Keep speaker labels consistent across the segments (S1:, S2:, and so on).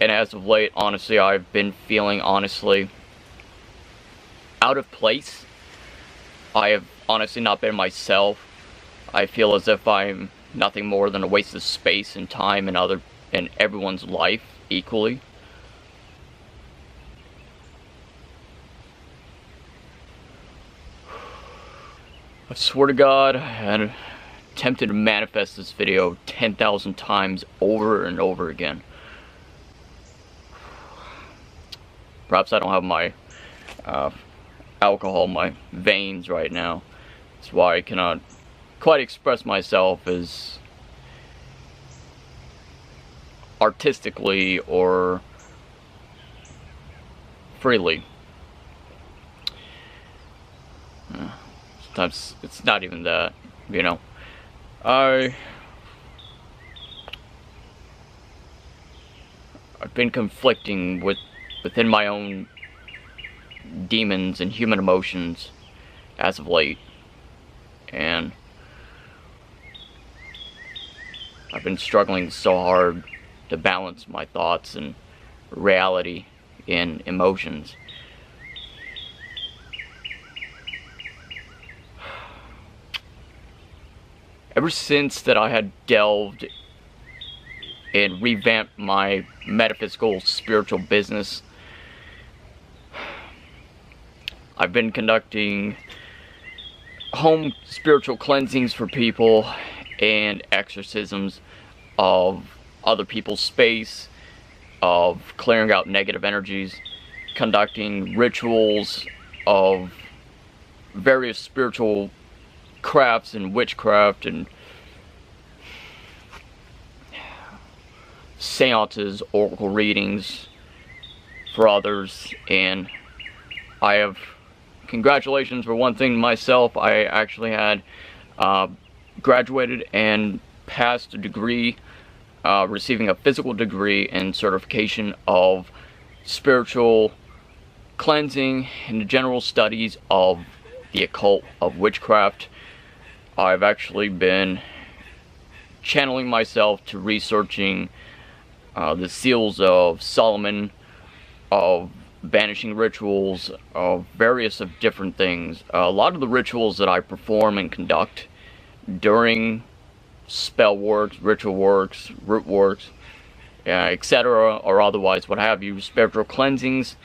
S1: And as of late, honestly, I've been feeling honestly out of place. I have honestly not been myself. I feel as if I'm nothing more than a waste of space and time and everyone's life equally. I swear to God, I had attempted to manifest this video 10,000 times over and over again. Perhaps I don't have my alcohol in my veins right now. That's why I cannot quite express myself as artistically or freely. Sometimes it's not even that, you know. I've been conflicting within my own demons and human emotions as of late, and I've been struggling so hard to balance my thoughts and reality and emotions. Ever since that I had delved and revamped my metaphysical spiritual business, I've been conducting home spiritual cleansings for people and exorcisms of other people's space, of clearing out negative energies, conducting rituals of various spiritual crafts and witchcraft and seances, oracle readings for others. And I have, congratulations for one thing myself, I actually had graduated and passed a degree, receiving a physical degree and certification of spiritual cleansing and the general studies of the occult, of witchcraft. I've actually been channeling myself to researching the seals of Solomon, of banishing rituals, of various of different things. A lot of the rituals that I perform and conduct during spell works, ritual works, root works, etc., or otherwise what have you, spiritual cleansings,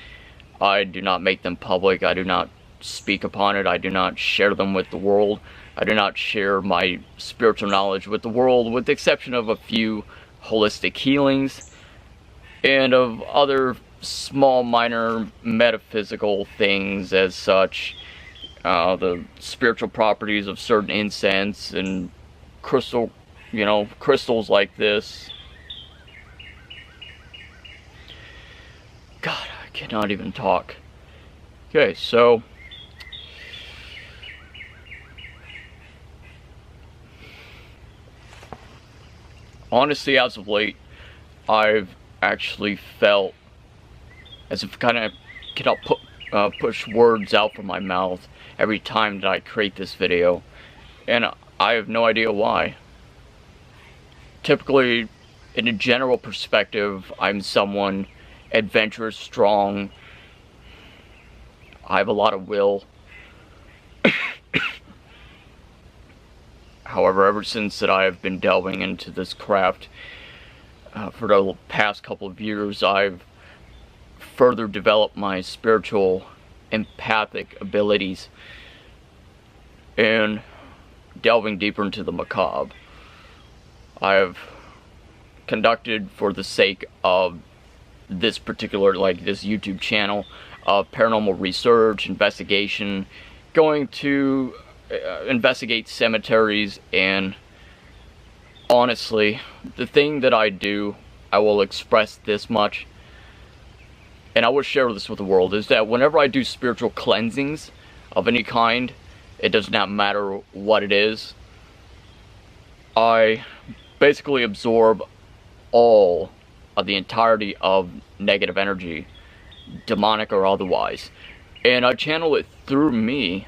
S1: I do not make them public. I do not speak upon it. I do not share them with the world. I do not share my spiritual knowledge with the world, with the exception of a few holistic healings and of other small minor metaphysical things as such. The spiritual properties of certain incense and crystals like this. God, I cannot even talk. Okay, so honestly, as of late, I've actually felt as if kind of cannot push words out from my mouth every time that I create this video, and I have no idea why. Typically, in a general perspective, I'm someone adventurous, strong. I have a lot of will. However, ever since that I have been delving into this craft for the past couple of years, I've further developed my spiritual empathic abilities and delving deeper into the macabre. I have conducted, for the sake of this particular, this YouTube channel, paranormal research, investigation, going to investigate cemeteries, and honestly, the thing that I do, I will express this much, and I will share this with the world, is that whenever I do spiritual cleansings of any kind, it does not matter what it is, I basically absorb all of the entirety of negative energy, demonic or otherwise, and I channel it through me.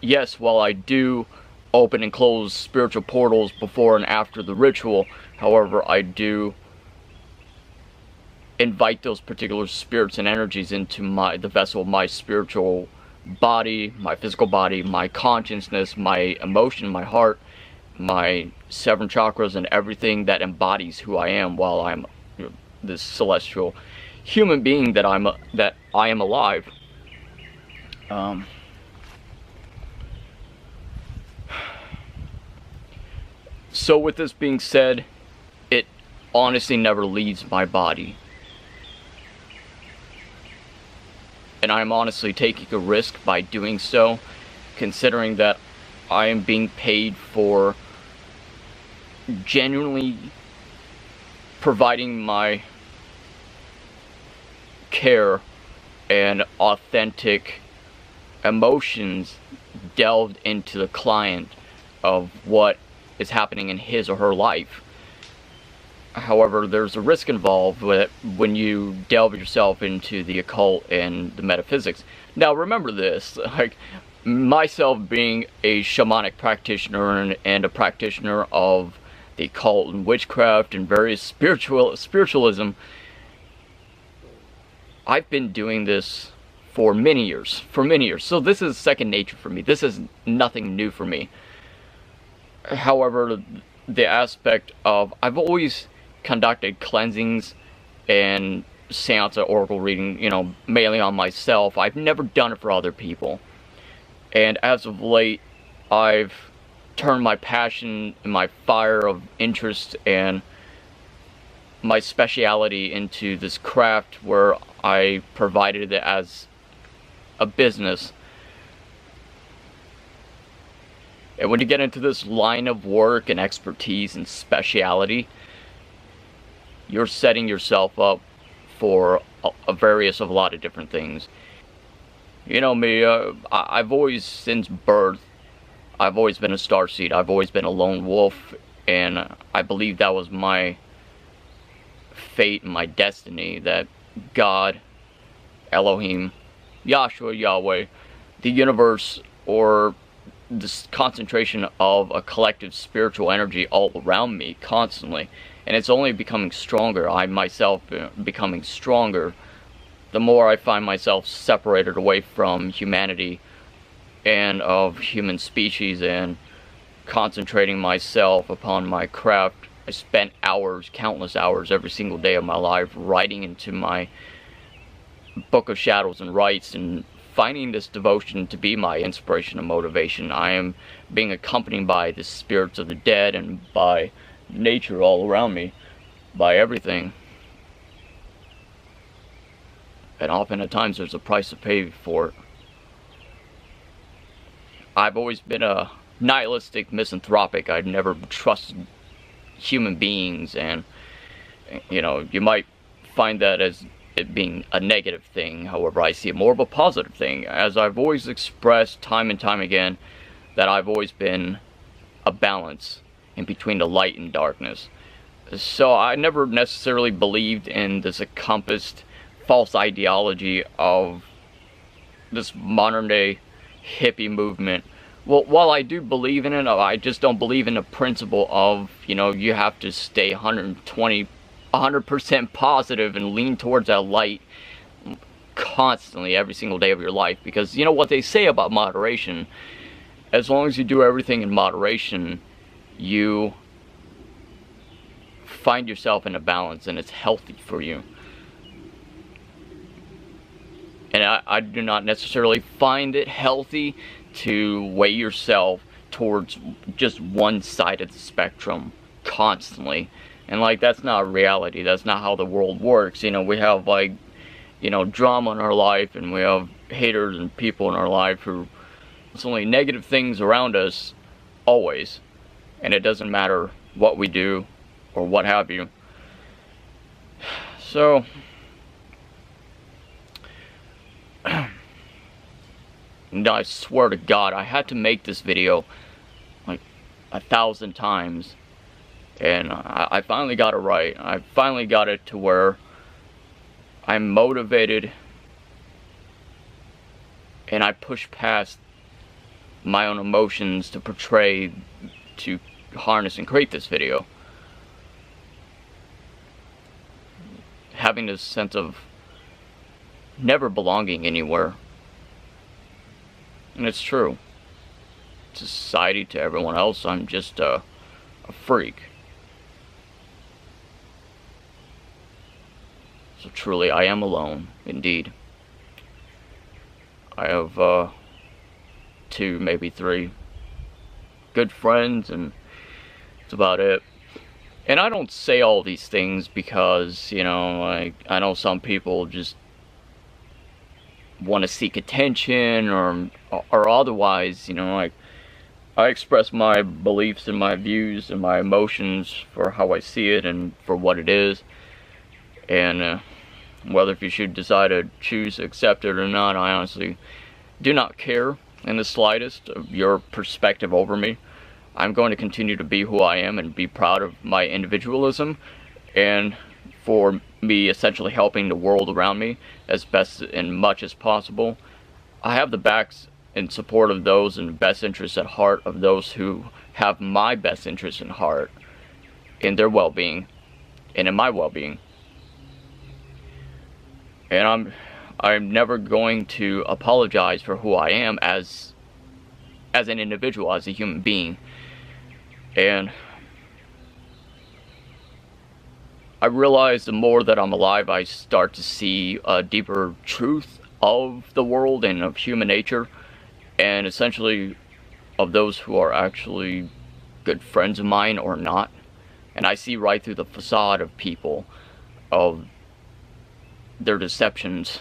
S1: Yes, while I do open and close spiritual portals before and after the ritual, however, I do invite those particular spirits and energies into the vessel of my spiritual body, my physical body, my consciousness, my emotion, my heart, my 7 chakras, and everything that embodies who I am while I'm this celestial human being that I am alive. So with this being said, it honestly never leaves my body. And I'm honestly taking a risk by doing so, considering that I am being paid for genuinely providing my care and authentic emotions delved into the client of what is happening in his or her life. However, there's a risk involved with it when you delve yourself into the occult and the metaphysics. Now remember this, like myself being a shamanic practitioner and a practitioner of the occult and witchcraft and various spiritualism, I've been doing this for many years. So this is second nature for me. This is nothing new for me. However, the aspect of, I've always conducted cleansings and seance or oracle reading, you know, mainly on myself. I've never done it for other people. And as of late, I've turned my passion and my fire of interest and my speciality into this craft where I provided it as a business. And when you get into this line of work and expertise and speciality, you're setting yourself up for a lot of different things. You know me, I've always, since birth, I've always been a starseed. I've always been a lone wolf, and I believe that was my fate and my destiny, that God, Elohim, Yahshua, Yahweh, the universe, or this concentration of a collective spiritual energy all around me constantly, and it's only becoming stronger. I myself becoming stronger the more I find myself separated away from humanity and of human species and concentrating myself upon my craft. I spent hours, countless hours, every single day of my life writing into my book of shadows and rites and finding this devotion to be my inspiration and motivation. I am being accompanied by the spirits of the dead and by nature all around me, by everything. And often at times there's a price to pay for it. I've always been a nihilistic misanthropic. I'd never trusted human beings, and you know, you might find that as it being a negative thing. However, I see it more of a positive thing, as I've always expressed time and time again that I've always been a balance in between the light and darkness. So I never necessarily believed in this encompassed false ideology of this modern day hippie movement. Well, while I do believe in it, I just don't believe in the principle of, you know, you have to stay 100% positive and lean towards that light constantly every single day of your life. Because you know what they say about moderation, as long as you do everything in moderation, you find yourself in a balance and it's healthy for you. And I do not necessarily find it healthy to weigh yourself towards just one side of the spectrum constantly. And like, that's not reality. That's not how the world works. You know, we have like, you know, drama in our life, and we have haters and people in our life who, it's only negative things around us always. And it doesn't matter what we do or what have you. So and I swear to God, I had to make this video like 1,000 times, and I finally got it right. I finally got it to where I'm motivated and I push past my own emotions to portray, to harness and create this video. having this sense of never belonging anywhere. And it's true. To society, to everyone else, I'm just a freak. So truly, I am alone, indeed. I have 2, maybe 3 good friends, and that's about it. And I don't say all these things because, you know, I know some people just want to seek attention or otherwise, you know, like, I express my beliefs and my views and my emotions for how I see it and for what it is. And whether if you should decide to choose to accept it or not, I honestly do not care in the slightest of your perspective over me. I'm going to continue to be who I am and be proud of my individualism, and for me essentially helping the world around me as best and much as possible. I have the backs and support of those in best interests at heart, of those who have my best interests in heart, in their well-being and in my well-being. And I'm never going to apologize for who I am as an individual, as a human being. And I realize the more that I'm alive, I start to see a deeper truth of the world and of human nature, and essentially of those who are actually good friends of mine or not. And I see right through the facade of people, of their deceptions.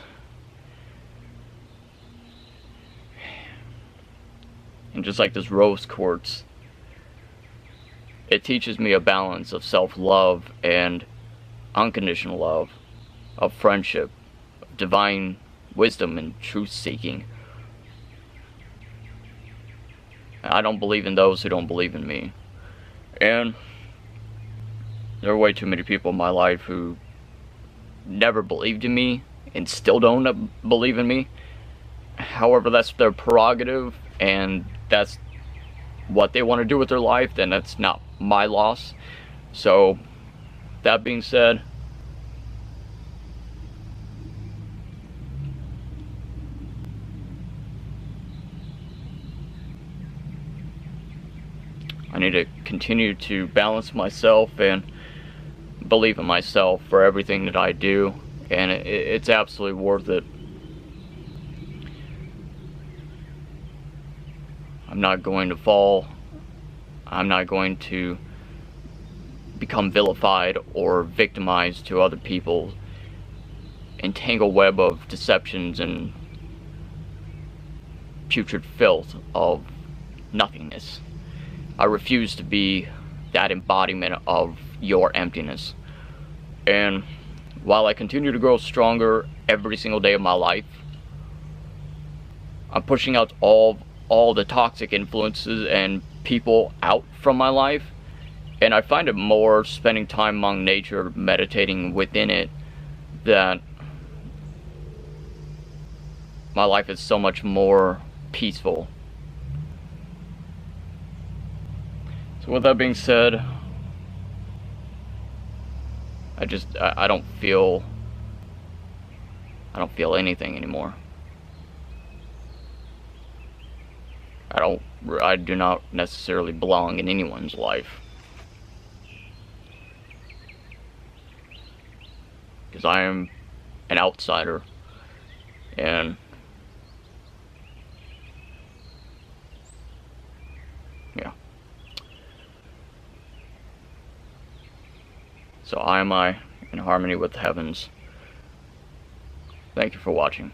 S1: And just like this rose quartz, it teaches me a balance of self-love and unconditional love, of friendship, of divine wisdom and truth-seeking. I don't believe in those who don't believe in me. And there are way too many people in my life who never believed in me and still don't believe in me. However, that's their prerogative, and that's what they want to do with their life. Then that's not my loss. So that being said, I need to continue to balance myself and believe in myself for everything that I do, and it's absolutely worth it. I'm not going to fall. I'm not going to become vilified or victimized to other people's entangled web of deceptions and putrid filth of nothingness. I refuse to be that embodiment of your emptiness. And while I continue to grow stronger every single day of my life, I'm pushing out all the toxic influences and people out from my life. And I find it more spending time among nature, meditating within it, that my life is so much more peaceful. So with that being said, I don't feel anything anymore. I do not necessarily belong in anyone's life, because I am an outsider, and yeah. So am I in harmony with the heavens. Thank you for watching.